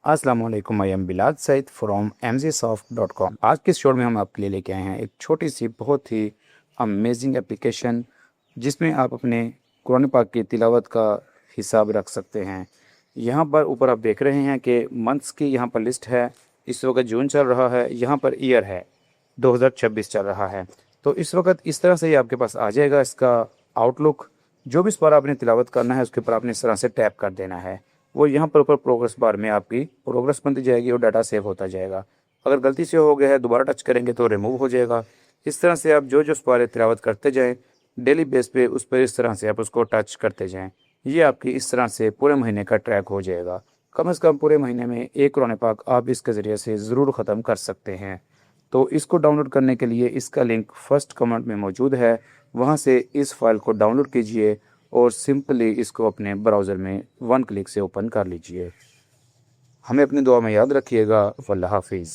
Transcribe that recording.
अस्सलाम वालेकुम, I am Bilal Saeed from mgsoft.com। आज के शो में हम आपके लिए लेके आए हैं एक छोटी सी बहुत ही अमेजिंग एप्लीकेशन जिसमें आप अपने कुरान पाक की तिलावत का हिसाब रख सकते हैं। यहाँ पर ऊपर आप देख रहे हैं कि मंथ्स की यहाँ पर लिस्ट है। इस वक्त जून चल रहा है, यहाँ पर ईयर है 2026 चल रहा है। तो इस वक्त इस तरह से ही आपके पास आ जाएगा इसका आउटलुक। जो भी इस पर आपने तिलावत करना है उसके ऊपर आपने इस तरह से टैप कर देना है। वो यहाँ पर ऊपर प्रोग्रेस बार में आपकी प्रोग्रेस बनती जाएगी और डाटा सेव होता जाएगा। अगर गलती से हो गया है दोबारा टच करेंगे तो रिमूव हो जाएगा। इस तरह से आप जो जो पारे तिलावत करते जाएं डेली बेस पे उस पर इस तरह से आप उसको टच करते जाएं। ये आपकी इस तरह से पूरे महीने का ट्रैक हो जाएगा। कम से कम पूरे महीने में एक कुरान पाक आप इसके ज़रिए से ज़रूर ख़त्म कर सकते हैं। तो इसको डाउनलोड करने के लिए इसका लिंक फर्स्ट कमेंट में मौजूद है, वहाँ से इस फाइल को डाउनलोड कीजिए और सिंपली इसको अपने ब्राउज़र में वन क्लिक से ओपन कर लीजिए। हमें अपनी दुआ में याद रखिएगा। वल्लाह हाफिज़।